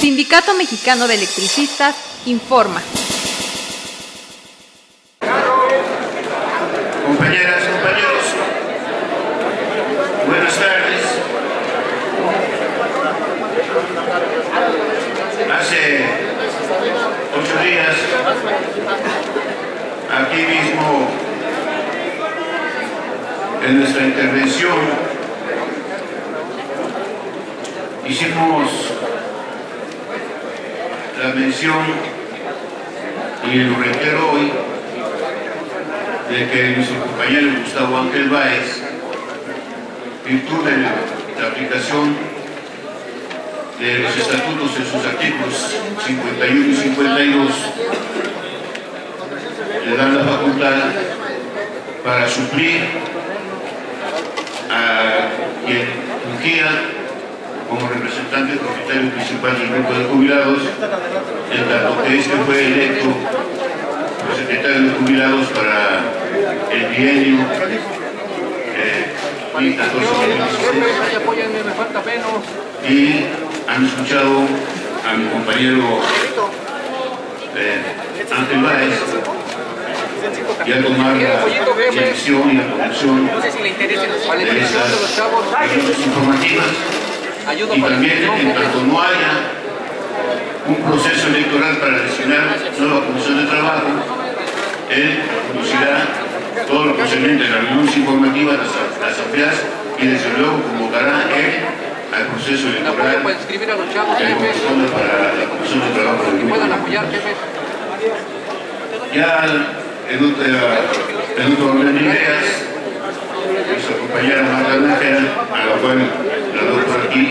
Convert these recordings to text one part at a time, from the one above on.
Sindicato Mexicano de Electricistas informa. Compañeras, compañeros, buenas tardes. Hace 8 días, aquí mismo, en nuestra intervención, hicimos la mención, y lo reitero hoy, de que nuestro compañero Gustavo Ángel Báez, virtud de la aplicación de los estatutos en sus artículos 51 y 52, le dan la facultad para suplir a quien fungía como representante propietario principal del grupo de jubilados, en tanto que este fue electo secretario de jubilados para el bienio 2014-2016. Y han escuchado a mi compañero Ángel Báez ya tomar la dirección y la conducción de estas reuniones informativas, y también en tanto no haya un proceso electoral para designar nueva comisión de trabajo, él conducirá todo lo procedente de las reuniones informativas, las asambleas, y desde luego convocará él al proceso electoral que corresponde para la comisión de trabajo del grupo. Ya en otro orden de ideas, nuestra compañera Marta Nájera, a la cual la veo por aquí,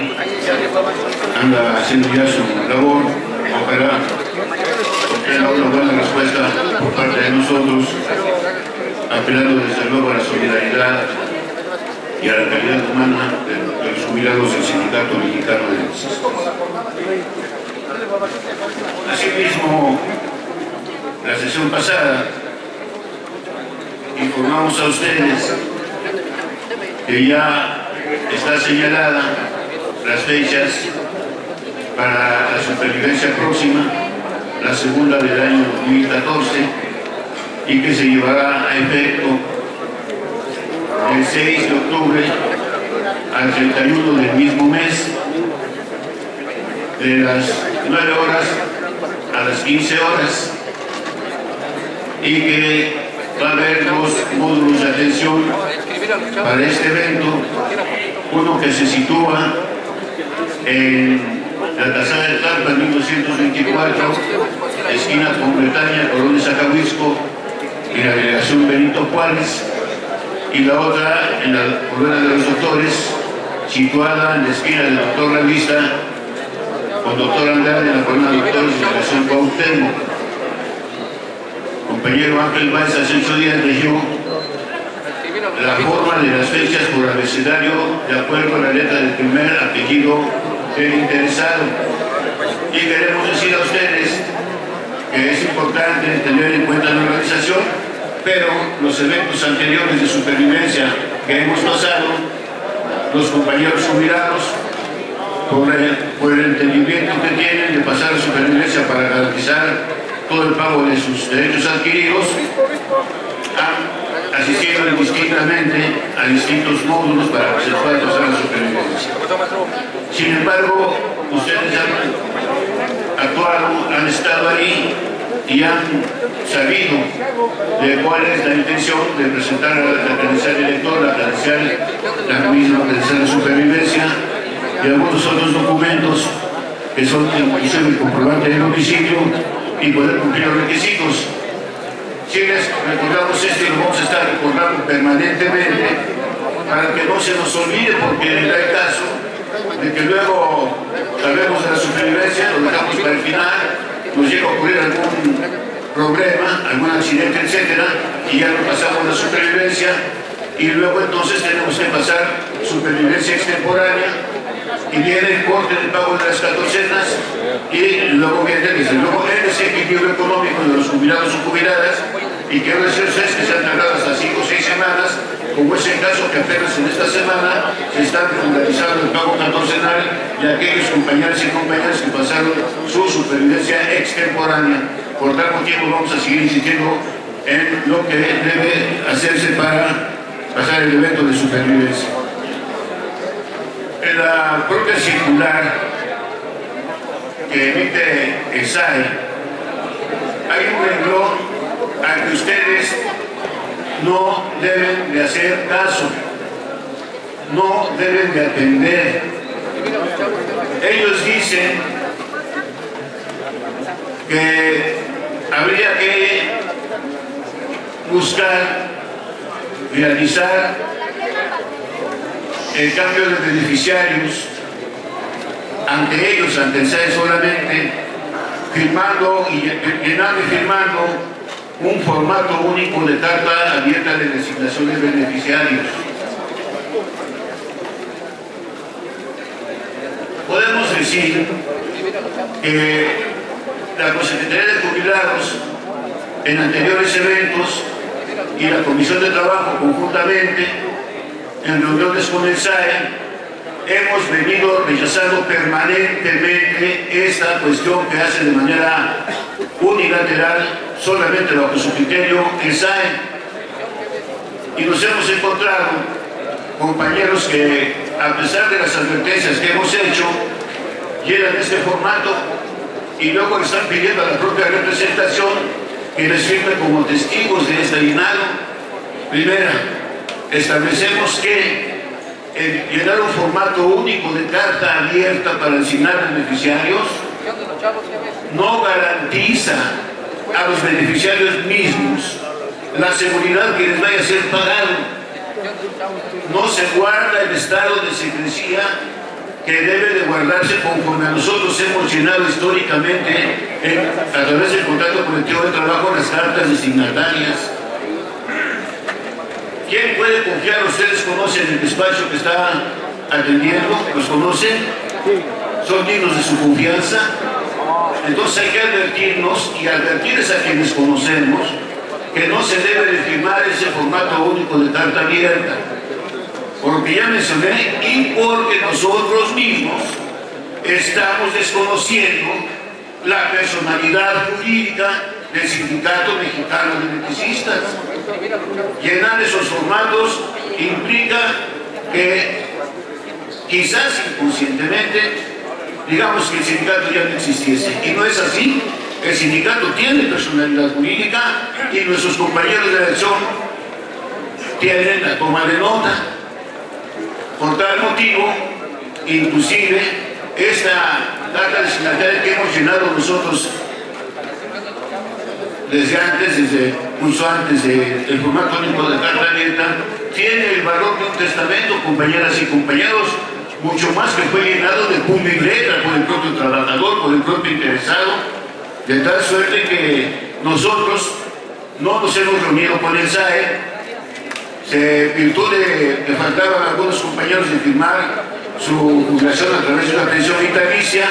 anda haciendo ya su labor. Ojalá obtenga una buena respuesta por parte de nosotros, apelando desde luego a la solidaridad y a la calidad humana de los jubilados del Sindicato Mexicano de Electricistas. Asimismo, la sesión pasada informamos a ustedes que ya está señalada las fechas para la supervivencia próxima, la segunda del año 2014, y que se llevará a efecto del 6 de octubre al 31 del mismo mes, de las 9 horas a las 15 horas, y que va a haber 2 módulos de atención para este evento, uno que se sitúa en la Calzada del Tampa, 1224, esquina con Bretaña, Colonia Zacahuisco, y la delegación Benito Juárez, y la otra en la Colonia de los Doctores, situada en la esquina del Doctor Revista con Doctor Andrade, en la Colonia de Doctores de la delegación Cuauhtémoc. Compañero Ángel Báez hace 8 días leyó la forma de las fechas por abecedario de acuerdo a la letra del primer apellido del interesado, y queremos decir a ustedes que es importante tener en cuenta la organización, pero los eventos anteriores de supervivencia que hemos pasado, los compañeros jubilados, por el entendimiento que tienen de pasar a supervivencia para garantizar todo el pago de sus derechos adquiridos, han asistido indistintamente a distintos módulos para que se pueda pasar a la supervivencia. Sin embargo, ustedes han actuado, han estado ahí y han sabido de cuál es la intención de presentar la credencial elector, la misma credencial de supervivencia y algunos otros documentos que son el comprobante del domicilio y poder cumplir los requisitos. Si les recordamos esto, y lo vamos a estar recordando permanentemente para que no se nos olvide, porque da el caso de que luego sabemos de la supervivencia, lo dejamos para el final, nos llega a ocurrir algún problema, algún accidente, etcétera, y ya no pasamos la supervivencia, y luego entonces tenemos que pasar supervivencia extemporánea, y viene el corte del pago de las catorcenas, y luego viene desde luego el desequilibrio económico de los jubilados o jubiladas, y que lo cierto es que se han tardado hasta 5 o 6 semanas, como es el caso que apenas en esta semana se está regularizando el pago cantonal de aquellos compañeros y compañeras que pasaron su supervivencia extemporánea. Por tal motivo vamos a seguir insistiendo en lo que debe hacerse para pasar el evento de supervivencia. En la propia circular que emite el SAE hay un renglón al que ustedes no deben de hacer caso, no deben de atender. Ellos dicen que habría que buscar realizar el cambio de beneficiarios ante ellos, ante el SAE solamente, firmando y llenando y firmando un formato único de carta abierta de designación de beneficiarios. Podemos decir que la Consecretaría de Jubilados en anteriores eventos y la Comisión de Trabajo conjuntamente en reuniones con el SAE hemos venido rechazando permanentemente esta cuestión que hace de manera unilateral, solamente bajo su criterio, el SAE. Y nos hemos encontrado compañeros que, a pesar de las advertencias que hemos hecho, llenan este formato y luego están pidiendo a la propia representación que les firme como testigos de este llenado. Primera, establecemos que llenar un formato único de carta abierta para designar beneficiarios no garantiza a los beneficiarios mismos la seguridad que les vaya a ser pagado. No se guarda el estado de secrecía que debe de guardarse conforme a nosotros hemos llenado históricamente a través del contrato colectivo de trabajo las cartas designatarias. ¿Quién puede confiar? ¿Ustedes conocen el despacho que está atendiendo? ¿Los conocen? ¿Son dignos de su confianza? Entonces hay que advertirnos y advertirles a quienes conocemos que no se debe de firmar ese formato único de carta abierta, por lo que ya mencioné y porque nosotros mismos estamos desconociendo la personalidad jurídica del Sindicato Mexicano de Electricistas. Llenar esos formatos implica que quizás inconscientemente digamos que el sindicato ya no existiese, y no es así. El sindicato tiene personalidad jurídica y nuestros compañeros de elección tienen la toma de nota. Por tal motivo, inclusive esta carta designataria que hemos llenado nosotros desde antes, desde mucho antes del formato único de carta abierta, tiene el valor de un testamento, compañeras y compañeros, mucho más que fue llenado de puño y letra por el propio trabajador, por el propio interesado, de tal suerte que nosotros no nos hemos reunido con el SAE, se virtud de que faltaban algunos compañeros de firmar su jubilación a través de una pensión vitalicia,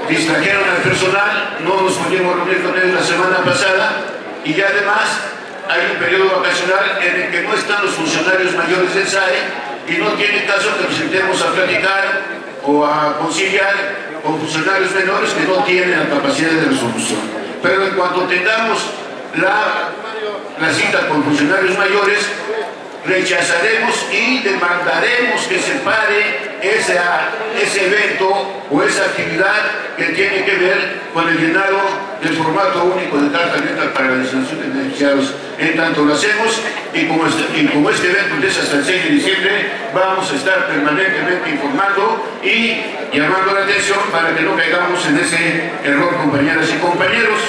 distrajeron al personal, no nos pudimos reunir con ellos la semana pasada, y ya además hay un periodo vacacional en el que no están los funcionarios mayores del SAE y no tiene caso que nos sentemos a platicar o a conciliar con funcionarios menores que no tienen la capacidad de resolución. Pero en cuanto tengamos la cita con funcionarios mayores, rechazaremos y demandaremos que se pare ese evento o esa actividad que tiene que ver con el llenado del formato único de carta abierta para la designación de beneficiarios. En tanto lo hacemos, y como este evento es hasta el 6 de diciembre, vamos a estar permanentemente informando y llamando la atención para que no caigamos en ese error, compañeras y compañeros.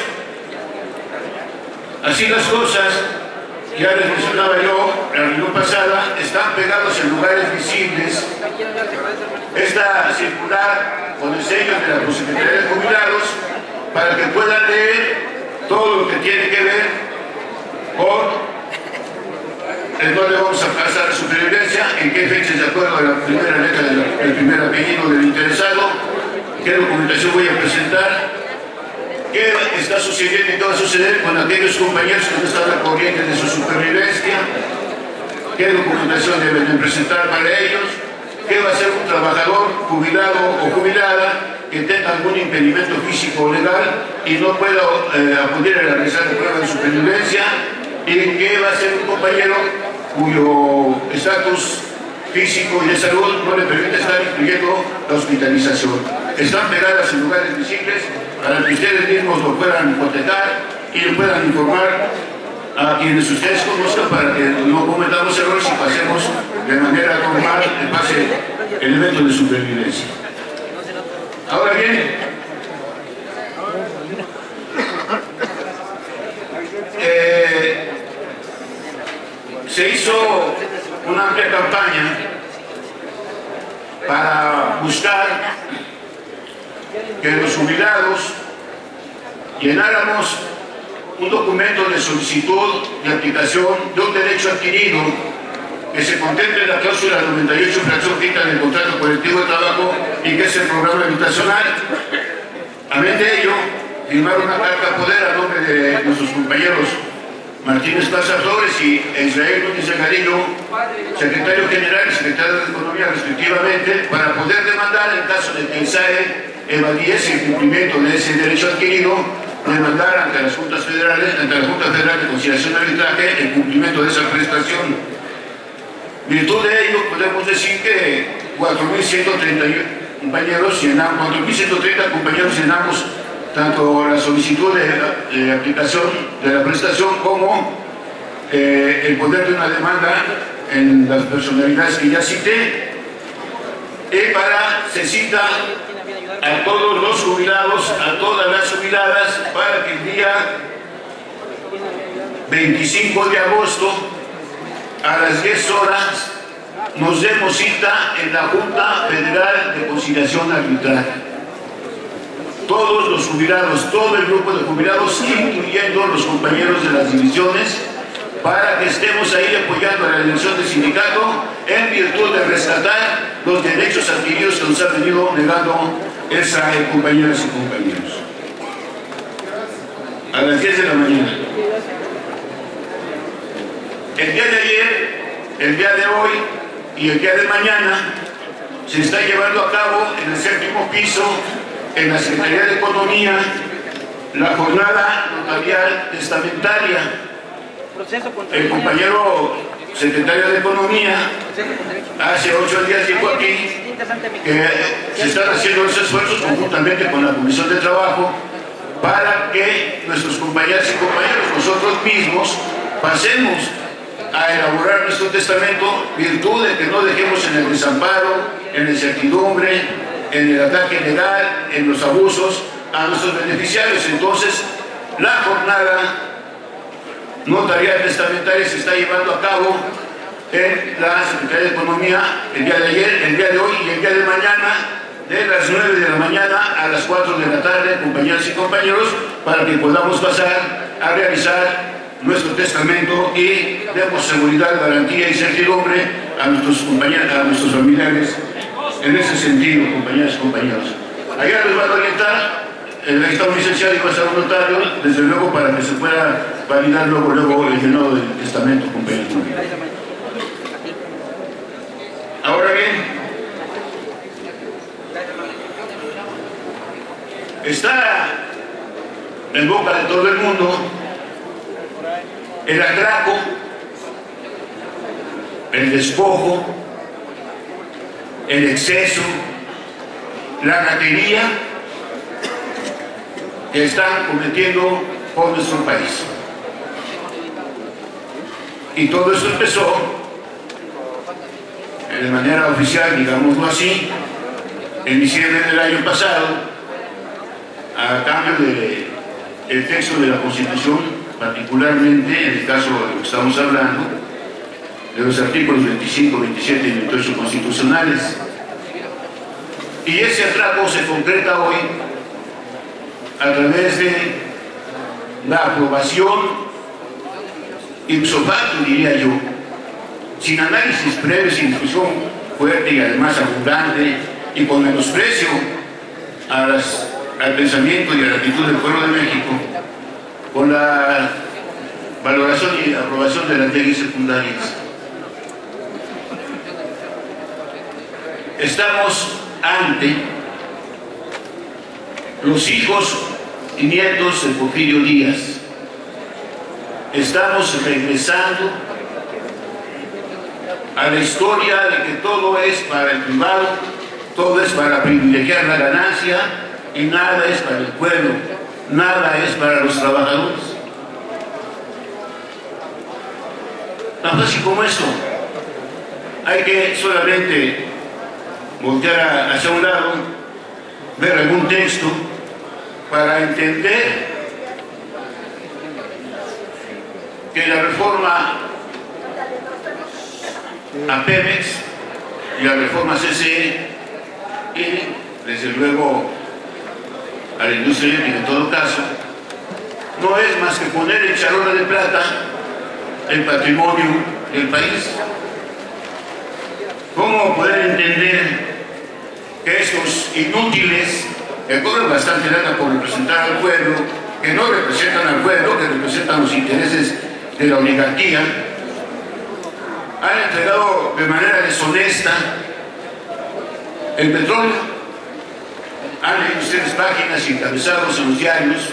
Así las cosas, ya les mencionaba yo la reunión pasada, están pegados en lugares visibles. Esta circular con el sello de la Consecretaría de Jubilados para que puedan leer todo lo que tiene que ver con en dónde vamos a pasar la supervivencia, en qué fechas de acuerdo a la primera letra del primer apellido del interesado, qué documentación voy a presentar, qué está sucediendo y qué va a suceder con aquellos compañeros que no están al corriente de su supervivencia, qué documentación deben presentar para ellos, qué va a ser un trabajador jubilado o jubilada que tenga algún impedimento físico o legal y no pueda acudir a realizar la prueba de supervivencia, y qué va a ser un compañero cuyo estatus físico y de salud no le permite estar incluyendo la hospitalización. Están pegadas en lugares visibles para que ustedes mismos lo puedan contestar y lo puedan informar a quienes ustedes conozcan para que no cometamos errores y pasemos de manera normal en base el evento de supervivencia. Ahora bien, se hizo una amplia campaña para buscar que los jubilados llenáramos un documento de solicitud de aplicación de un derecho adquirido que se contemple en la cláusula 98 fracción quinta del contrato colectivo de trabajo y que es el programa habitacional. Amén de ello, firmar una carta poder a nombre de nuestros compañeros Martínez Plaza Flores y Israel Núñez de Garillo, secretario general y secretario de Economía respectivamente, para poder demandar en caso de que el SAE evadiese el cumplimiento de ese derecho adquirido, demandar ante las juntas federales, ante la Junta Federal de Conciliación y Arbitraje el cumplimiento de esa prestación. Virtud de ello, podemos decir que 4.130 compañeros llenamos tanto la solicitud de aplicación de la prestación como el poder de una demanda en las personalidades que ya cité. Se cita a todos los jubilados, a todas las jubiladas, para que el día 25 de agosto a las 10 horas nos demos cita en la Junta Federal de Conciliación y Arbitraje. Todos los jubilados, todo el grupo de jubilados, incluyendo los compañeros de las divisiones, para que estemos ahí apoyando a la dirección del sindicato en virtud de rescatar los derechos adquiridos que nos han venido negando esa compañeras y compañeros. A las 10 de la mañana. El día de ayer, el día de hoy y el día de mañana se está llevando a cabo en el 7º piso, en la Secretaría de Economía, la jornada notarial testamentaria. El compañero secretario de Economía hace 8 días dijo aquí que se están haciendo los esfuerzos conjuntamente con la Comisión de Trabajo para que nuestros compañeros y compañeros, nosotros mismos, pasemos a elaborar nuestro testamento, virtud de que no dejemos en el desamparo, en la incertidumbre, en el ataque legal, en los abusos a nuestros beneficiarios. Entonces, la jornada notarial testamentaria se está llevando a cabo en la Secretaría de Economía el día de ayer, el día de hoy y el día de mañana, de las 9 de la mañana a las 4 de la tarde, compañeras y compañeros, para que podamos pasar a realizar nuestro testamento y demos seguridad, garantía y certidumbre a nuestros compañeros, a nuestros familiares en ese sentido, compañeras y compañeros. Allá les van a orientar, ahí está un licenciado y va a estar un notario, desde luego, para que se pueda validar luego el llenado del testamento, compañeros. Ahora bien, está en boca de todo el mundo el atraco, el despojo, el exceso, la ratería que están cometiendo por nuestro país. Y todo esto empezó de manera oficial, digámoslo así, en diciembre del año pasado, a cambio del texto de la Constitución, particularmente en el caso de lo que estamos hablando, de los artículos 25, 27 y 28 constitucionales. Y ese atraco se concreta hoy a través de la aprobación ipso facto, diría yo, sin análisis previo, sin discusión fuerte y además abundante y con menosprecio a las al pensamiento y a la actitud del pueblo de México con la valoración y aprobación de las leyes secundarias. Estamos ante los hijos y nietos de Porfirio Díaz. Estamos regresando a la historia de que todo es para el privado, todo es para privilegiar la ganancia y nada es para el pueblo, nada es para los trabajadores. Tan fácil como eso. Hay que solamente voltear hacia un lado, ver algún texto para entender que la reforma a Pemex y la reforma CCE y desde luego a la industria eléctrica en todo caso no es más que poner en charola de plata el patrimonio del país. ¿Cómo poder entender que estos inútiles que cobran bastante lana por representar al pueblo, que no representan al pueblo, que representan los intereses de la oligarquía, han entregado de manera deshonesta el petróleo? Han leído ustedes páginas y encabezados en los diarios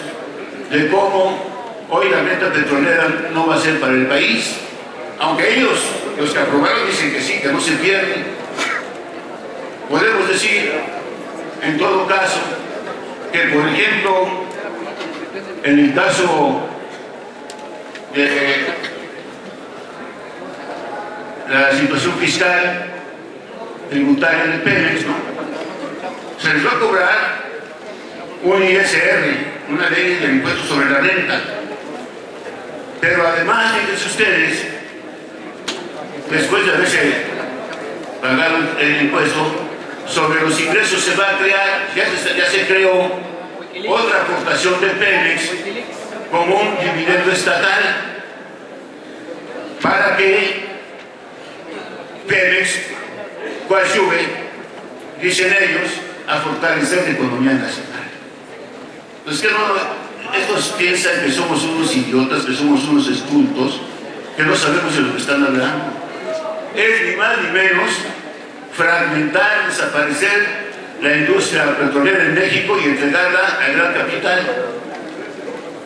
de cómo hoy la venta petrolera no va a ser para el país, aunque ellos, los que aprobaron, dicen que sí, que no se pierde. Podemos decir, en todo caso, que por ejemplo, en el caso de la situación fiscal tributaria de Pemex, ¿no?, se les va a cobrar un ISR, una ley del impuesto sobre la renta. Pero además, fíjense ustedes, después de haberse pagado el impuesto sobre los ingresos, se va a crear, ya se creó otra aportación de Pemex como un dividendo estatal para que Pemex coadyuve, dicen ellos, a fortalecer la economía nacional. Pues que no, estos piensan que somos unos idiotas, que somos unos estultos, que no sabemos de lo que están hablando. Es ni más ni menos fragmentar, desaparecer la industria petrolera en México y entregarla al gran capital.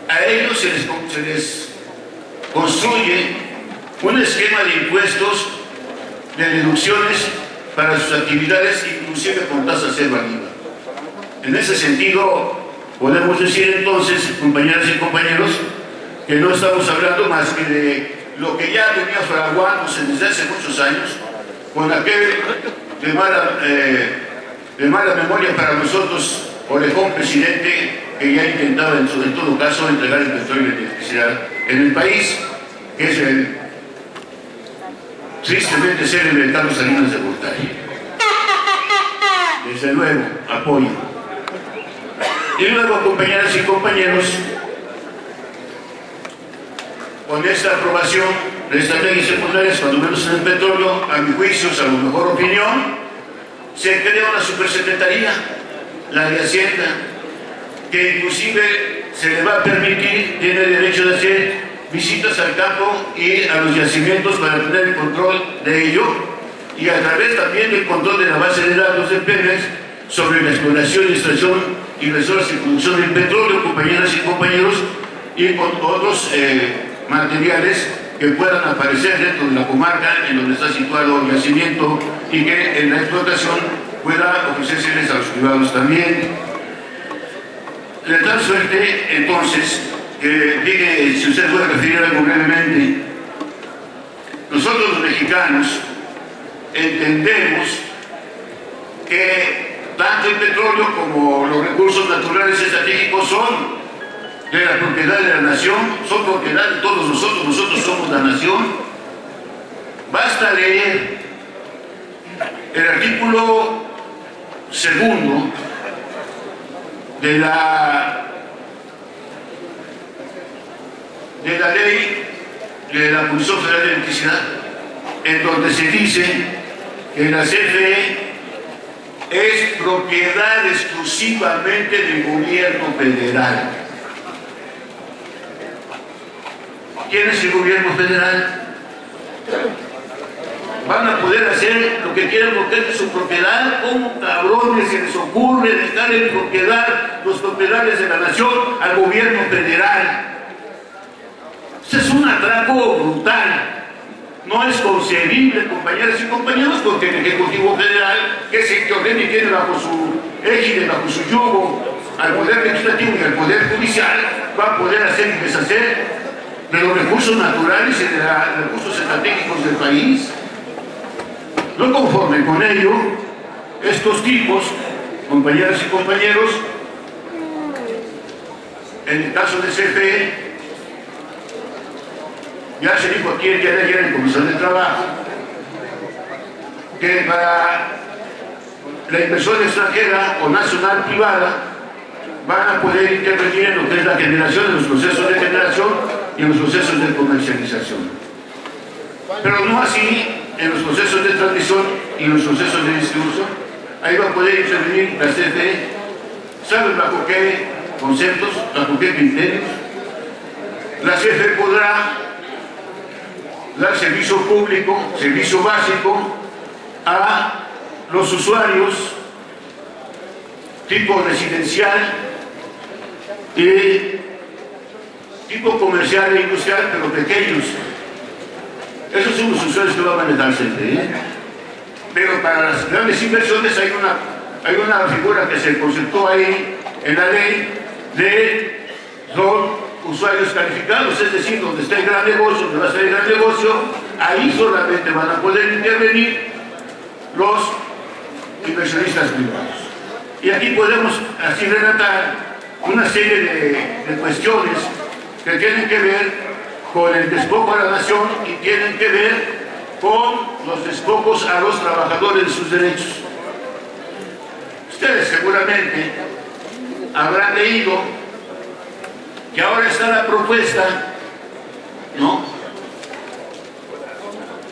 A ellos se les construye un esquema de impuestos, de deducciones para sus actividades, inclusive con tasas cero al IVA. En ese sentido, podemos decir entonces, compañeras y compañeros, que no estamos hablando más que de lo que ya venía fraguándose desde hace muchos años, con aquel de mala memoria para nosotros, orejón presidente, que ya intentaba en todo caso entregar el petróleo y la electricidad en el país, que es el tristemente célebre Carlos Salinas de Gortari. Desde luego, apoyo. Y luego, compañeras y compañeros, con esta aprobación de estas leyes secundarias, cuando menos en el petróleo, a mi juicio, a lo mejor opinión, se crea una supersecretaría, la de Hacienda, que inclusive se le va a permitir, tiene derecho de hacer visitas al campo y a los yacimientos para tener el control de ello, y a través también del control de la base de datos de Pemex sobre la exploración y extracción y reservas y producción del petróleo, compañeras y compañeros, y con otros materiales que puedan aparecer dentro de la comarca en donde está situado el yacimiento y que en la explotación pueda ofrecérseles a los privados también. De tal suerte, entonces, que dije, si usted puede referir algo brevemente, nosotros los mexicanos entendemos que tanto el petróleo como los recursos naturales estratégicos son de la propiedad de la nación, son propiedad de todos nosotros, nosotros somos la nación. Basta leer el artículo 2 de la ley de la Comisión Federal de Electricidad, en donde se dice que la CFE es propiedad exclusivamente del gobierno federal. ¿Quién es el gobierno federal? Van a poder hacer lo que quieran porque es de su propiedad. ¿Cómo cabrones se les ocurre dejar en propiedad los propiedades de la nación al gobierno federal? Eso es un atraco brutal. No es concebible, compañeras y compañeros, porque el Ejecutivo Federal, que es el que ordena y tiene bajo su égide, bajo su yugo, al Poder Legislativo y al Poder Judicial, va a poder hacer y deshacer de los recursos naturales y de los recursos estratégicos del país. No conforme con ello, estos tipos, compañeras y compañeros, en el caso de CFE, ya se dijo aquí el día de ayer en Comisión de Trabajo que para la inversión extranjera o nacional privada van a poder intervenir en lo que es la generación, en los procesos de generación y en los procesos de comercialización. Pero no así en los procesos de transmisión y en los procesos de distribución. Ahí va a poder intervenir la CFE. ¿Saben bajo qué conceptos, bajo qué criterios? La CFE podrá dar servicio público, servicio básico a los usuarios tipo residencial y tipo comercial e industrial, pero pequeños. Esos son los usuarios que va a manejar CFE. Pero para las grandes inversiones hay una figura que se conceptó ahí en la ley de los usuarios calificados, es decir, donde está el gran negocio, donde va a estar el gran negocio, ahí solamente van a poder intervenir los inversionistas privados. Y aquí podemos así relatar una serie de cuestiones que tienen que ver con el despojo a la nación y tienen que ver con los despojos a los trabajadores de sus derechos. Ustedes seguramente habrán leído que ahora está la propuesta, ¿no?,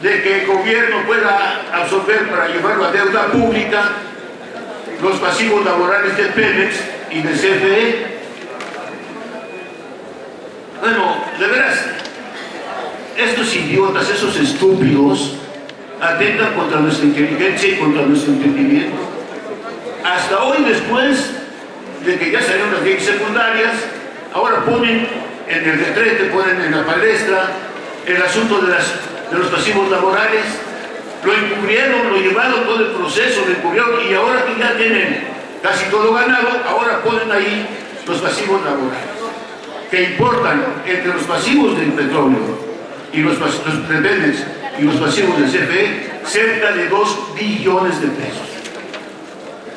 de que el gobierno pueda absorber para llevarlo a deuda pública los pasivos laborales de Pemex y de CFE. Bueno, de veras, estos idiotas, esos estúpidos, atentan contra nuestra inteligencia y contra nuestro entendimiento. Hasta hoy, después de que ya salieron las leyes secundarias, ahora ponen en el retrete, ponen en la palestra el asunto de los pasivos laborales. Lo encubrieron, lo llevaron todo el proceso, lo encubrieron, y ahora que ya tienen casi todo ganado, ahora ponen ahí los pasivos laborales, que importan entre los pasivos del petróleo y los Pemex y los pasivos del CFE cerca de 2 billones de pesos,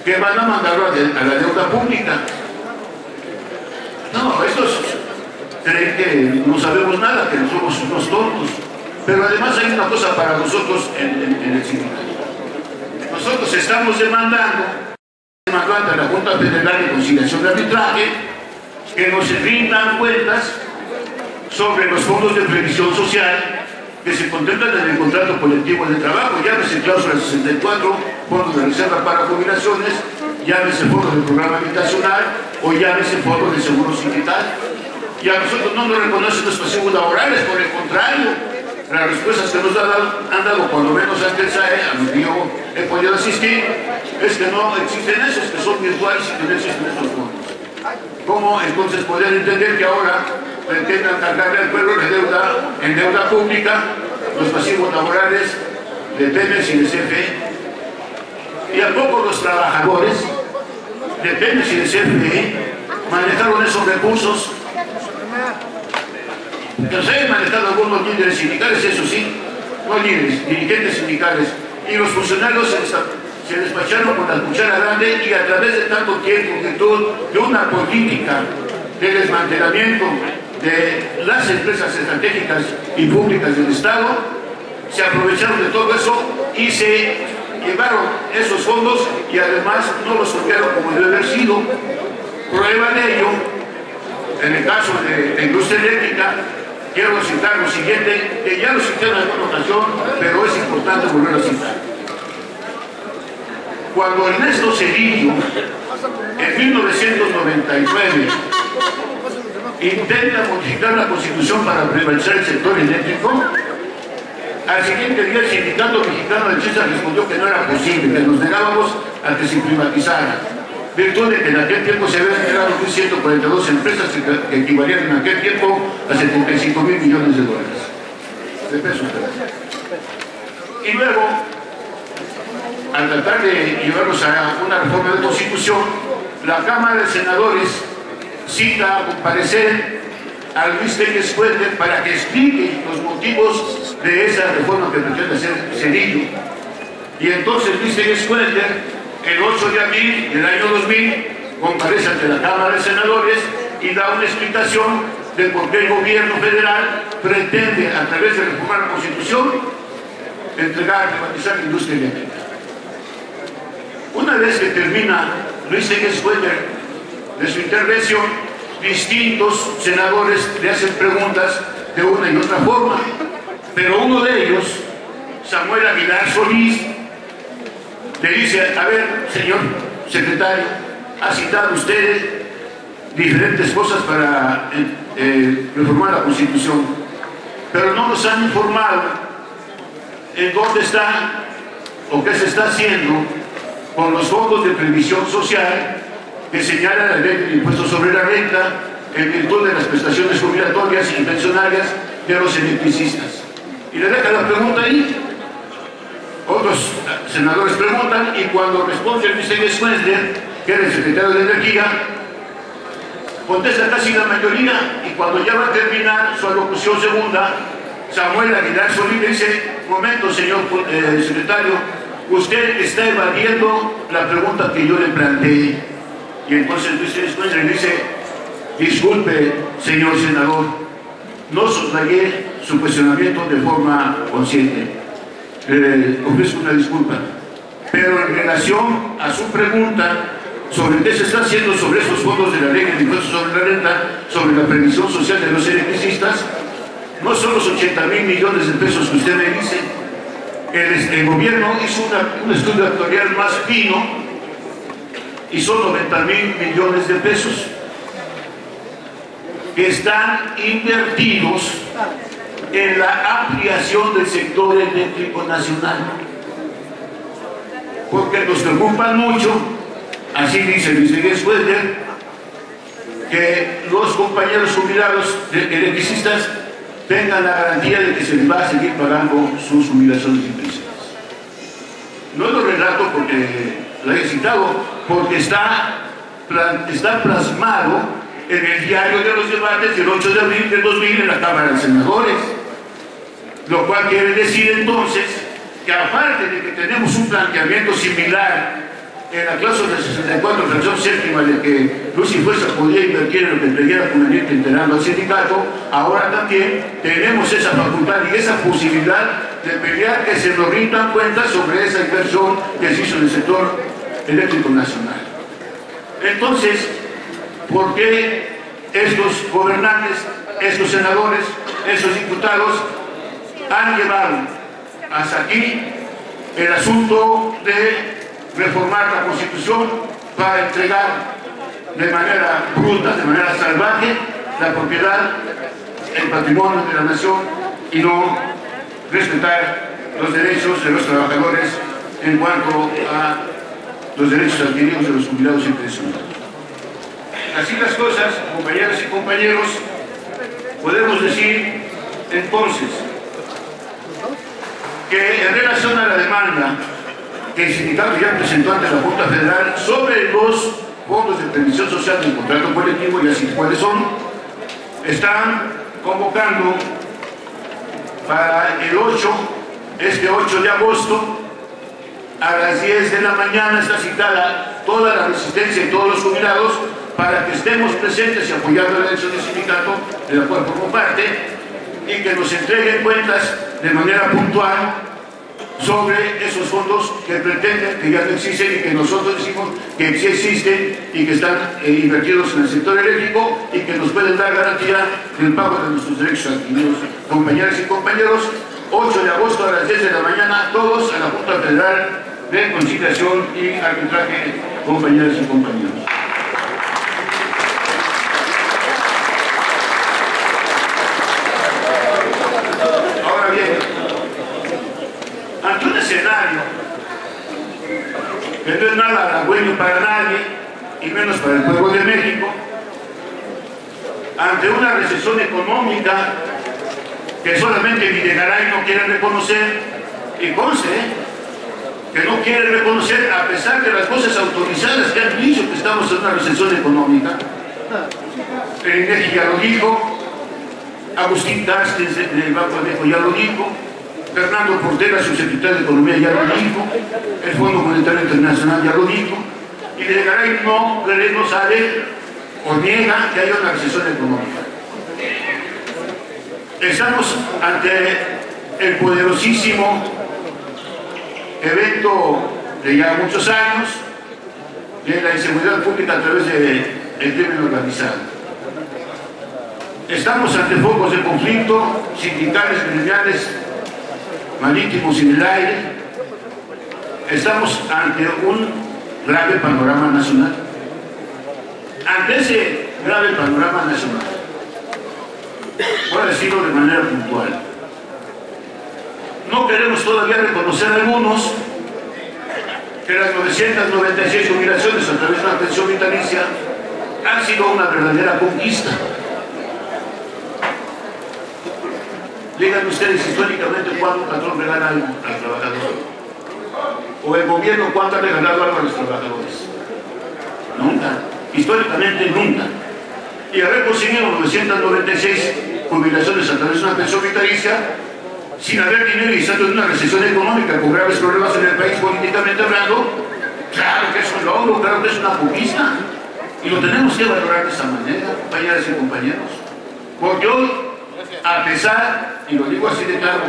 que van a mandarlo a la deuda pública. No, estos creen que no sabemos nada, que somos unos tontos. Pero además hay una cosa para nosotros en el sindicato. Nosotros estamos demandando ante la Junta Federal de Conciliación de Arbitraje que nos rindan cuentas sobre los fondos de previsión social que se contemplan en el contrato colectivo de trabajo, llámese cláusula 64, fondos de reserva para jubilaciones, llámese fondos del programa habitacional o llámese fondos de seguro sindical. Y a nosotros no nos reconocen los pasivos laborales, por el contrario. Las respuestas que nos han dado, cuando menos ante el SAE, a lo que yo he podido asistir, es que no existen esos, que son virtuales y que no existen esos fondos. ¿Cómo entonces poder entender que ahora pretendan cargarle al pueblo en deuda pública los pasivos laborales de Pemex y de CFE? ¿Y a poco los trabajadores de Pemex y de CFE manejaron esos recursos? Que se hayan manejado algunos líderes sindicales, eso sí, no líderes, dirigentes sindicales, y los funcionarios se despacharon con la cuchara grande, y a través de tanto tiempo, de una política de desmantelamiento de las empresas estratégicas y públicas del Estado, se aprovecharon de todo eso y se llevaron esos fondos, y además no los cambiaron como debe haber sido. Prueba de ello, en el caso de la industria eléctrica, quiero citar lo siguiente, que ya lo cité en alguna ocasión, pero es importante volver a citar. Cuando Ernesto Zedillo, en 1999, intenta modificar la Constitución para privatizar el sector eléctrico, al siguiente día el Sindicato Mexicano de Electricistas respondió que no era posible, que nos negábamos a que se privatizara, virtud de que en aquel tiempo se habían entregado 1.142 empresas que equivalían en aquel tiempo a 75.000 millones de dólares, de pesos. Y luego, al tratar de llevarnos a una reforma de Constitución, la Cámara de Senadores cita a comparecer a Luis Telles Cuélder para que explique los motivos de esa reforma que pretende hacer Zedillo. Y entonces Luis Telles Cuélder, el 8 de abril del año 2000, comparece ante la Cámara de Senadores y da una explicación de por qué el gobierno federal pretende, a través de reformar la Constitución, privatizar la industria eléctrica. Una vez que termina Luis Telles Cuélder de su intervención, distintos senadores le hacen preguntas de una y otra forma, pero uno de ellos, Samuel Aguilar Solís, le dice: a ver, señor secretario, ha citado usted diferentes cosas para reformar la Constitución, pero no nos han informado en dónde está o qué se está haciendo con los fondos de previsión social que señala la ley del impuesto sobre la renta en virtud de las prestaciones jubilatorias y pensionarias de los electricistas. Y le deja la pregunta ahí. Otros senadores preguntan, y cuando responde Luis Telles Cuélder, que era el secretario de Energía, contesta casi la mayoría, y cuando ya va a terminar su alocución segunda, Samuel Aguilar Solís le dice: momento, señor secretario, usted está evadiendo la pregunta que yo le planteé. Y entonces Luis Telles Cuélder le dice: disculpe, señor senador, no soslayé su cuestionamiento de forma consciente. Ofrezco una disculpa. Pero en relación a su pregunta sobre qué se está haciendo sobre esos fondos de la ley del impuesto sobre la renta, sobre la previsión social de los electricistas, no son los 80.000 millones de pesos que usted me dice. El gobierno hizo un estudio actuarial más fino y son 90.000 millones de pesos que están invertidos en la ampliación del sector eléctrico nacional, porque nos preocupan mucho, así dice Luis Telles Cuélder, que los compañeros jubilados electricistas tengan la garantía de que se les va a seguir pagando sus jubilaciones implícitas. No lo relato porque lo he citado, porque está plasmado en el diario de los debates del 8 de abril del 2000 en la Cámara de Senadores, lo cual quiere decir entonces que, aparte de que tenemos un planteamiento similar en la cláusula 64, fracción séptima, de que Luz y Fuerza podía invertir en lo que creyera conveniente enterando al sindicato, ahora también tenemos esa facultad y esa posibilidad de pelear que se nos rindan cuentas sobre esa inversión que se hizo en el sector eléctrico nacional. Entonces, ¿por qué estos gobernantes, estos senadores, estos diputados han llevado hasta aquí el asunto de reformar la Constitución para entregar de manera bruta, de manera salvaje, la propiedad, el patrimonio de la nación y no respetar los derechos de los trabajadores en cuanto a los derechos adquiridos de los jubilados y pensionados? Así las cosas, compañeras y compañeros, podemos decir entonces que en relación a la demanda que el sindicato ya presentó ante la Junta Federal sobre los fondos de previsión social del contrato colectivo, y así cuáles son, están convocando para el 8, este 8 de agosto, a las 10 de la mañana está citada toda la resistencia y todos los jubilados para que estemos presentes y apoyando la elección del sindicato, de la cual formo parte, y que nos entreguen cuentas de manera puntual sobre esos fondos que pretenden que ya no existen y que nosotros decimos que sí existen y que están invertidos en el sector eléctrico y que nos pueden dar garantía del pago de nuestros derechos adquiridos. Compañeras y compañeros, 8 de agosto a las 10 de la mañana, todos a la Junta Federal de conciliación y arbitraje, compañeras y compañeros. Ahora bien, ante un escenario que no es nada halagüeño para nadie, y menos para el pueblo de México, ante una recesión económica que solamente Videgaray no quiere reconocer, y conste, que no quiere reconocer a pesar de las voces autorizadas que han dicho que estamos en una recesión económica. El INEGI ya lo dijo, Agustín Castens del Banco de México ya lo dijo, Fernando Portera, subsecretario de Economía, ya lo dijo, el Fondo Monetario Internacional ya lo dijo, y Videgaray no sabe o niega que haya una recesión económica. Estamos ante el poderosísimo evento de ya muchos años de la inseguridad pública a través del crimen organizado. Estamos ante focos de conflicto sindicales, gremiales, marítimos y en el aire. Estamos ante un grave panorama nacional. Ante ese grave panorama nacional, voy a decirlo de manera puntual, no queremos todavía reconocer a algunos que las 996 jubilaciones a través de una pensión vitalicia han sido una verdadera conquista. Díganme ustedes históricamente cuánto un patrón regala al trabajador, o el gobierno cuánto ha regalado algo a los trabajadores. Nunca, históricamente nunca. Y haber conseguido 996 jubilaciones a través de una pensión vitalicia sin haber dinero y estando en una recesión económica con graves problemas en el país políticamente hablando, claro que es un logro, claro que es una conquista, y lo tenemos que valorar de esa manera, compañeras y compañeros, porque hoy, a pesar, y lo digo así de claro,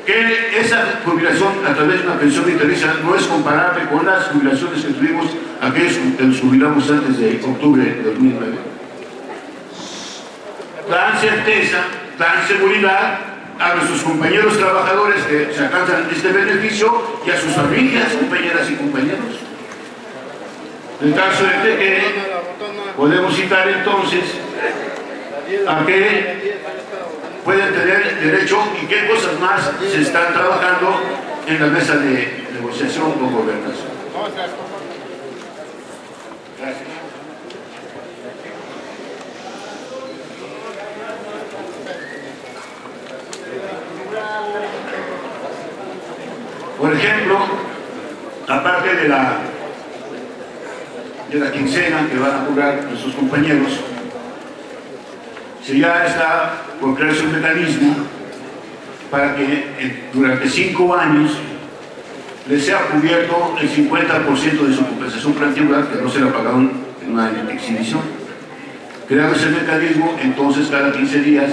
que esa jubilación a través de una pensión vitalicia no es comparable con las jubilaciones que tuvimos aquellos que nos jubilamos antes de octubre de 2009. Dan certeza, dan seguridad a nuestros compañeros trabajadores que se alcanzan este beneficio y a sus familias, compañeras y compañeros. En el caso de TGE, podemos citar entonces a que pueden tener derecho y qué cosas más se están trabajando en la mesa de negociación con gobernación. Gracias. Por ejemplo, aparte de la quincena que van a cobrar nuestros compañeros, se ya está por crearse un mecanismo para que durante 5 años les sea cubierto el 50% de su compensación por antigüedad que no se la pagaron en una exhibición. Creado ese mecanismo, entonces cada 15 días,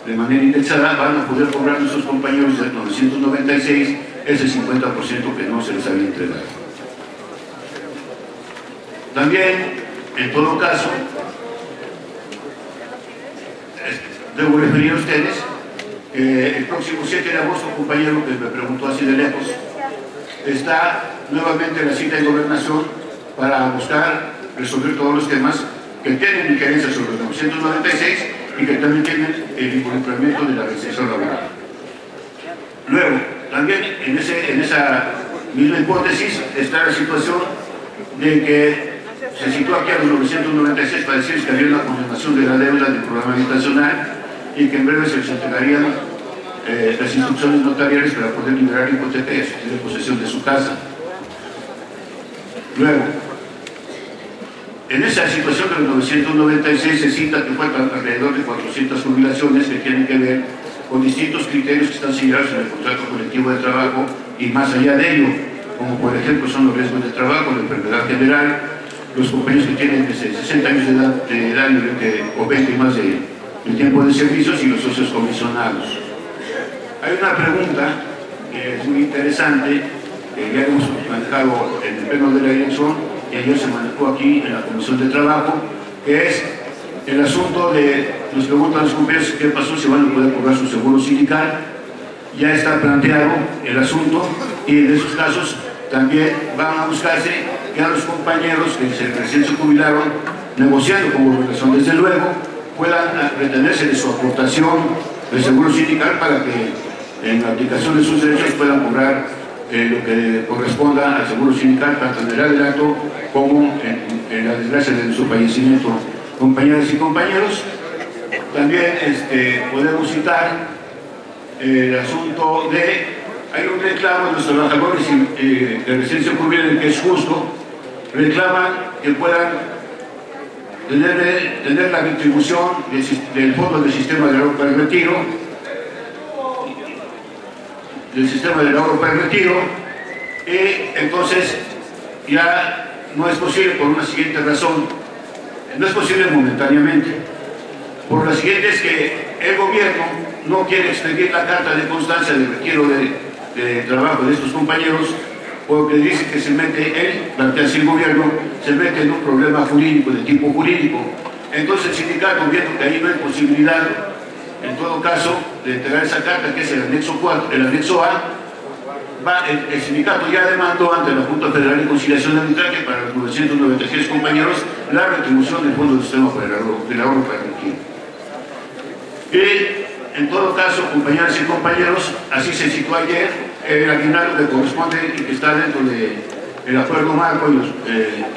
de manera indexada, van a poder cobrar nuestros compañeros de 996 ese 50% que no se les había entregado. También, en todo caso, debo referir a ustedes que el próximo 7 de agosto, un compañero que me preguntó así de lejos, está nuevamente en la cita de gobernación para buscar resolver todos los temas que tienen injerencia sobre los 996 y que también tienen el involucramiento de la legislación laboral. Luego, también en esa misma hipótesis está la situación de que se situó aquí a los 996 para decir que había una confirmación de la deuda del programa habitacional y que en breve se les entregarían las instrucciones notariales para poder liberar la hipoteca y asumir la posesión de su casa. Luego, en esa situación de los 996 se cita que faltan alrededor de 400 jubilaciones que tienen que ver con distintos criterios que están señalados en el contrato colectivo de trabajo y más allá de ello, como por ejemplo son los riesgos de trabajo, la enfermedad general, los compañeros que tienen desde 60 años de edad o 20 y más de tiempo de servicios y los socios comisionados. Hay una pregunta que es muy interesante, que ya hemos manejado en el pleno de la dirección y ayer se manejó aquí en la Comisión de Trabajo, que es el asunto de, nos preguntan los compañeros qué pasó, si van a poder cobrar su seguro sindical. Ya está planteado el asunto y en esos casos también van a buscarse que a los compañeros que recién se jubilaron, negociando con gobernación, desde luego, puedan retenerse de su aportación del seguro sindical para que en la aplicación de sus derechos puedan cobrar lo que corresponda al seguro sindical, tanto en el adelanto como en la desgracia de su fallecimiento. Compañeras y compañeros, también podemos citar el asunto de, hay un reclamo de los trabajadores que recién se jubilan, que es justo, reclaman que puedan tener la retribución del fondo del sistema de ahorro para el retiro, y entonces ya no es posible por una siguiente razón, no es posible momentáneamente. Por la siguiente es que el gobierno no quiere expedir la carta de constancia de retiro de trabajo de estos compañeros, porque dice que se mete, plantea así el gobierno, se mete en un problema jurídico, de tipo jurídico. Entonces el sindicato, viendo que ahí no hay posibilidad, en todo caso, de entregar esa carta, que es el anexo 4, el anexo A, el sindicato ya demandó ante la Junta Federal de Conciliación Arbitraje para los 996 compañeros la retribución del Fondo del Sistema del Ahorro para el Retiro. Y en todo caso, compañeras y compañeros, así se citó ayer el aguinaldo que corresponde y que está dentro del acuerdo marco y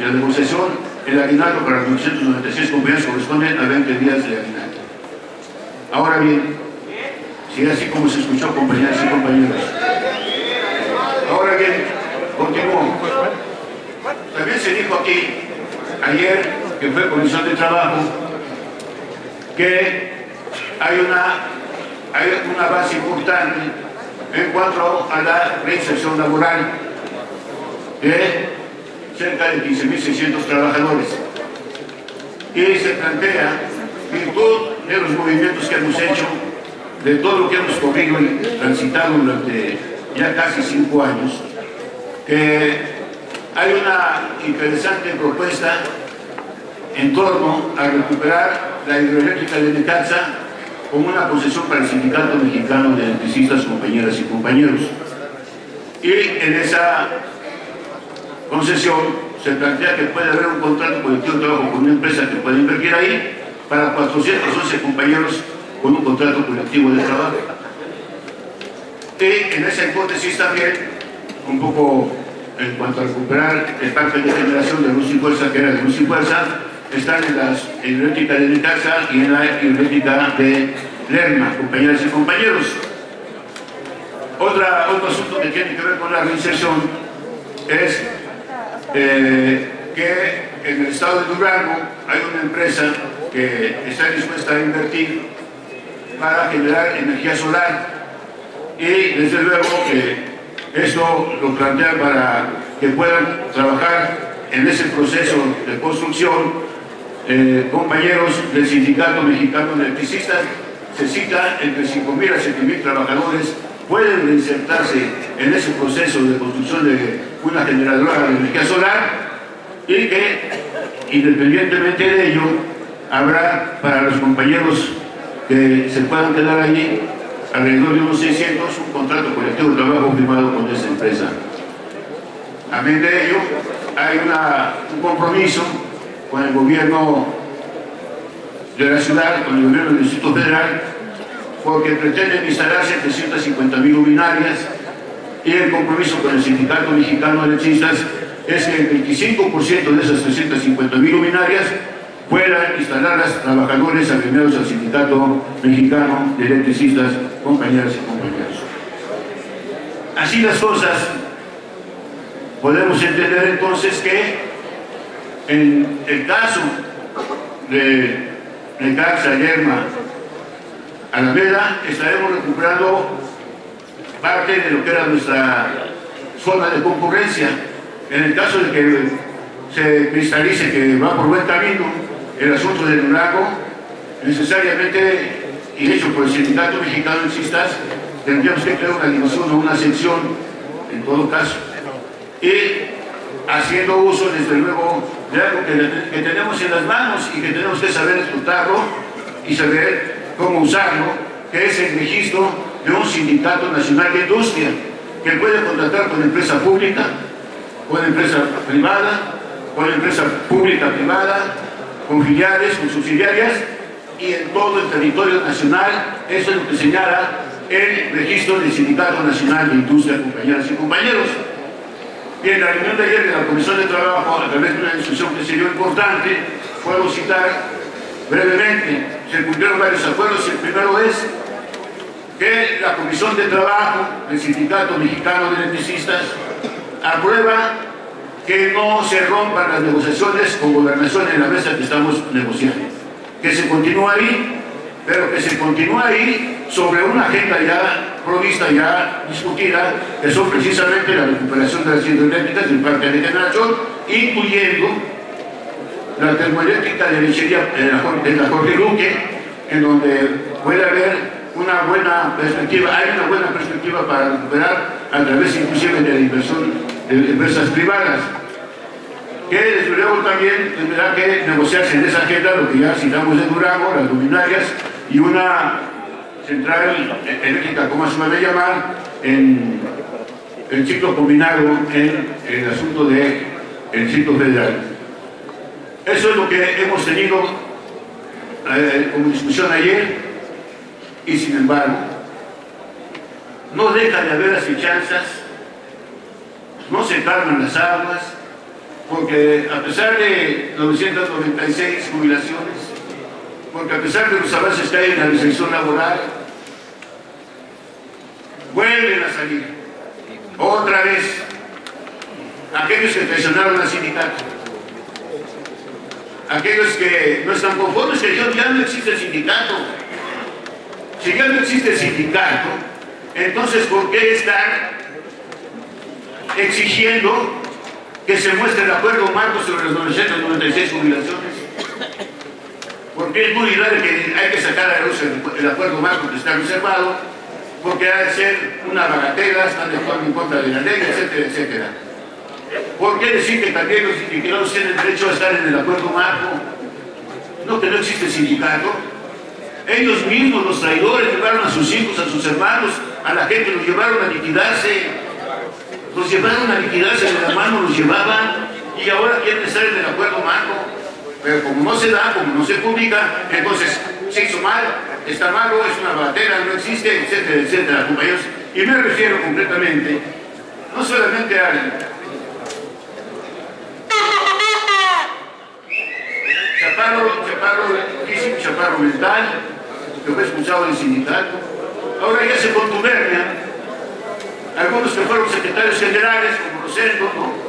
la negociación. El aguinaldo para los 996 compañeros corresponde a 20 días de aguinaldo. Ahora bien, si es así como se escuchó, compañeras y compañeros. Ahora bien, continúo. También se dijo aquí, ayer, que fue Comisión de Trabajo, que hay una base importante en cuanto a la reinserción laboral de cerca de 15.600 trabajadores. Y se plantea, en virtud de los movimientos que hemos hecho, de todo lo que hemos corrido y transitado durante ya casi 5 años, que hay una interesante propuesta en torno a recuperar la hidroeléctrica de Necaxa como una concesión para el Sindicato Mexicano de Electricistas, compañeras y compañeros. Y en esa concesión se plantea que puede haber un contrato colectivo de trabajo con una empresa que puede invertir ahí para 411 compañeros con un contrato colectivo de trabajo. Y en esa hipótesis también, un poco en cuanto a recuperar el parque de generación de Luz y Fuerza, que era de Luz y Fuerza, están en la hidroeléctrica de Necaxa y en la hidroeléctrica de Lerma, compañeras y compañeros. Otro asunto que tiene que ver con la reinserción es que en el estado de Durango hay una empresa que está dispuesta a invertir para generar energía solar, y desde luego que esto lo plantea para que puedan trabajar en ese proceso de construcción compañeros del Sindicato Mexicano de Electricistas. Se cita entre 5.000 a 7.000 trabajadores pueden reinsertarse en ese proceso de construcción de una generadora de energía solar, y que independientemente de ello habrá para los compañeros que se puedan quedar allí alrededor de unos 600 un contrato colectivo de trabajo firmado con esa empresa. Amén de ello, hay un compromiso con el gobierno de la ciudad, con el gobierno del Distrito Federal, porque pretenden instalarse 350.000 luminarias, y el compromiso con el Sindicato Mexicano de Electricistas es que el 25% de esas 350.000 luminarias puedan instalarlas trabajadores afiliados al Sindicato Mexicano de Electricistas, compañeras y compañeros. Así las cosas, podemos entender entonces que en el caso de Necaxa, Lerma, Alameda, estaremos recuperando parte de lo que era nuestra zona de concurrencia. En el caso de que se cristalice que va por buen camino el asunto del Durango, necesariamente, y hecho por el Sindicato Mexicano de Electricistas, tendríamos que crear una división o una sección, en todo caso, y haciendo uso, desde luego, de algo que tenemos en las manos y que tenemos que saber explotarlo y saber cómo usarlo, que es el registro de un Sindicato Nacional de Industria, que puede contratar con empresa pública con empresa privada, con empresa pública privada, con filiales, con subsidiarias y en todo el territorio nacional. Eso es lo que señala el registro del Sindicato Nacional de Industria, compañeras y compañeros. Y en la reunión de ayer de la Comisión de Trabajo, a través de una discusión que se dio importante, puedo citar brevemente, se cumplieron varios acuerdos. El primero es que la Comisión de Trabajo del Sindicato Mexicano de Electricistas aprueba que no se rompan las negociaciones con Gobernación en la mesa que estamos negociando, que se continúa ahí, pero que se continúa ahí sobre una agenda ya provista, ya discutida, que son precisamente la recuperación de las hidroeléctricas del parque de generación, incluyendo la termoeléctrica de lechería de la Jorge Luque, en donde puede haber una buena perspectiva, hay una buena perspectiva para recuperar a través inclusive de la inversión de empresas privadas, que desde luego también tendrá que negociarse en esa agenda lo que ya citamos de Durango, las luminarias y una central eléctrica, como se debe llamar, en el ciclo combinado en el asunto del ciclo federal. Eso es lo que hemos tenido como discusión ayer, y sin embargo no deja de haber asechanzas, no se calman las aguas, porque a pesar de 996 jubilaciones, porque a pesar de los avances que hay en la legislación laboral, vuelven a salir otra vez aquellos que traicionaron al sindicato, aquellos que no están conformes, que ya no existe el sindicato. Si ya no existe el sindicato, entonces ¿por qué estar exigiendo que se muestre el acuerdo marco sobre las 996 jubilaciones? Porque es muy grave que hay que sacar a luz el acuerdo marco que está reservado, porque ha de ser una bagatela, están de acuerdo en contra de la ley, etcétera, etcétera. ¿Por qué decir que también los sindicatos tienen derecho a estar en el acuerdo marco? No, que no existe sindicato. Ellos mismos, los traidores, llevaron a sus hijos, a sus hermanos, a la gente, los llevaron a liquidarse. Los llevaron a liquidarse, de la mano los llevaban, y ahora quieren estar en el acuerdo marco. Pero como no se da, como no se publica, entonces se hizo mal, está malo, es una bagatela, no existe, etcétera, etcétera, compañeros. Y me refiero completamente, no solamente al chaparro mental, que fue expulsado del sindicato. Ahora ya se contubernian algunos que fueron secretarios generales, como Rosendo, ¿no?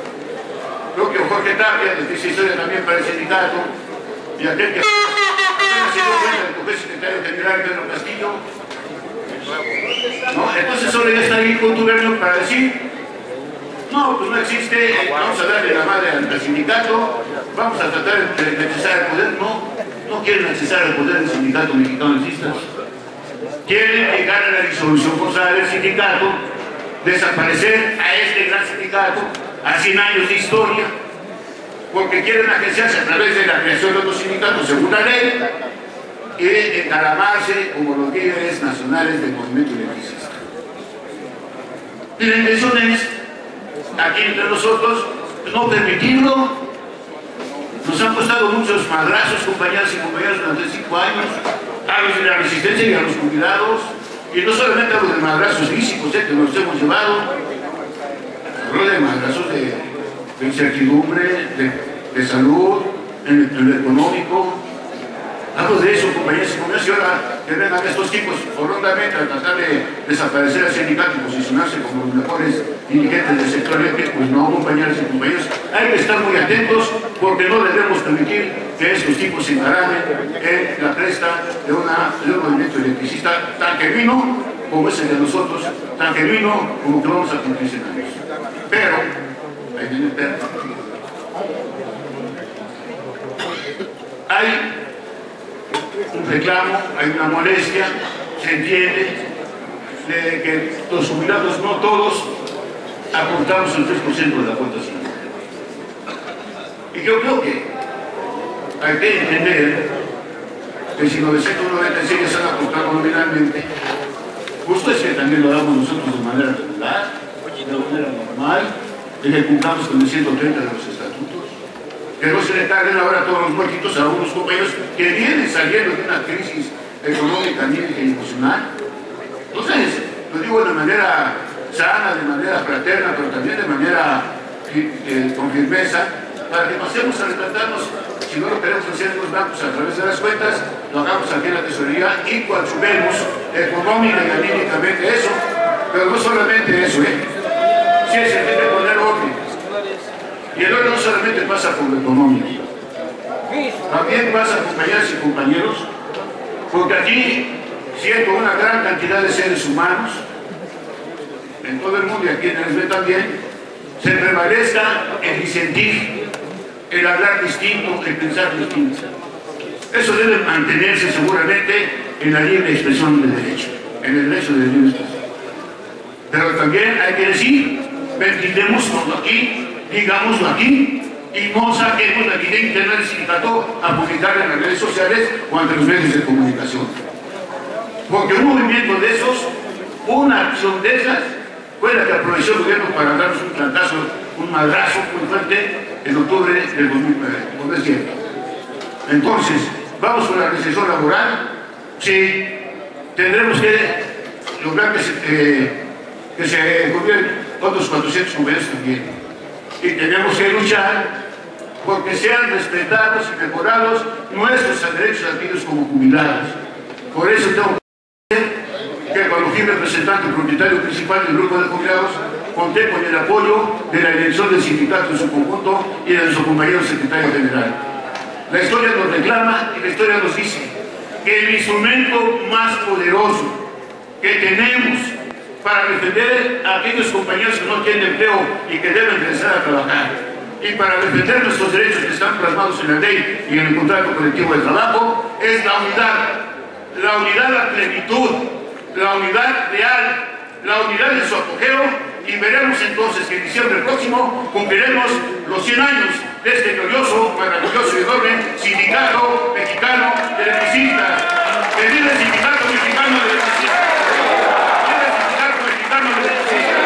Creo que Jorge Tapia, de esa historia también para el sindicato, y aquel que apenas se dio cuenta de que fue secretario general, Pedro Castillo, ¿no? Entonces ahora ya está ahí contubernio para decir, no, pues no existe, vamos a darle la madre al sindicato, vamos a tratar de accesar al poder. No quieren accesar al poder del Sindicato Mexicano de Electricistas. Quieren llegar a la disolución forzada del sindicato, desaparecer a este gran sindicato, a 100 años de historia, porque quieren agenciarse a través de la creación de otros sindicatos según la ley y encaramarse como los líderes nacionales del movimiento electricista. Y la intención es, aquí entre nosotros, no permitirlo. Nos han costado muchos madrazos, compañeras y compañeros, durante 5 años, a los de la resistencia y a los jubilados, y no solamente a los de madrazos físicos que nos hemos llevado, hablo de madrazos de incertidumbre, de salud, en lo económico. Hablo de eso, compañeros y compañeros, y ahora que vengan estos tipos horrendamente a tratar de desaparecer al sindicato y posicionarse como los mejores dirigentes del sector eléctrico. Pues no, compañeros y compañeros, hay que estar muy atentos, porque no debemos permitir que estos tipos se encaramen en la cresta de un movimiento electricista tan genuino como es el de nosotros, tan genuino como que vamos a cumplir 100 años. Pero, ahí viene el perro. Hay un reclamo, hay una molestia, se entiende, de que los jubilados, no todos, aportamos el 3% de la cuota sindical. Y yo creo que hay que entender que si 996 ya se han aportado nominalmente, justo es que también lo damos nosotros de manera regular, de manera normal, ejecutamos con el 130 de los estatutos. Que no se le carguen ahora todos los muertitos a unos compañeros que vienen saliendo de una crisis económica y emocional. Entonces, lo digo de manera sana, de manera fraterna, pero también de manera con firmeza, para que pasemos a retratarnos. Si no lo queremos hacer en los bancos a través de las cuentas, lo hagamos aquí en la tesorería y coadyuvemos económica y anímicamente eso. Pero no solamente eso, sí se tiene que poner orden. Y el orden no solamente pasa por lo económico, también pasa, compañeras y compañeros, porque aquí siento una gran cantidad de seres humanos en todo el mundo y aquí en el SB también, se prevalezca el disentir, el hablar distinto, el pensar distinto. Eso debe mantenerse seguramente en la libre expresión del derecho, en el derecho de libre expresión. Pero también hay que decir, ventilémoslo aquí, digámoslo aquí, y no saquemos la idea interna del sindicato a publicarla en las redes sociales o ante los medios de comunicación. Porque un movimiento de esos, una acción de esas, fue la que aprovechó el gobierno para darnos un plantazo, un madrazo muy fuerte en octubre del 2009, ¿no es cierto? Entonces, vamos con la recesión laboral. Sí, tendremos que lograr que se cubran otros 400 convenios también. Y tenemos que luchar porque sean respetados y mejorados nuestros derechos adquiridos como jubilados. Por eso tengo que cuando fui representante propietario principal del grupo de jubilados, conté con el apoyo de la elección del sindicato en su conjunto y de nuestro compañero secretario general. La historia nos reclama y la historia nos dice que el instrumento más poderoso que tenemos para defender a aquellos compañeros que no tienen empleo y que deben empezar a trabajar, y para defender nuestros derechos que están plasmados en la ley y en el contrato colectivo de trabajo, es la unidad a plenitud, la unidad real, la unidad de su apogeo, y veremos entonces que en diciembre próximo cumpliremos los 100 años de este glorioso, maravilloso y enorme sindicato mexicano de electricistas. ¡Que viva el sindicato mexicano de electricistas! ¡Viva el sindicato mexicano de electricistas!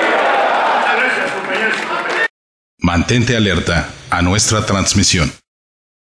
Muchas gracias, compañeros y compañeras. Mantente alerta a nuestra transmisión.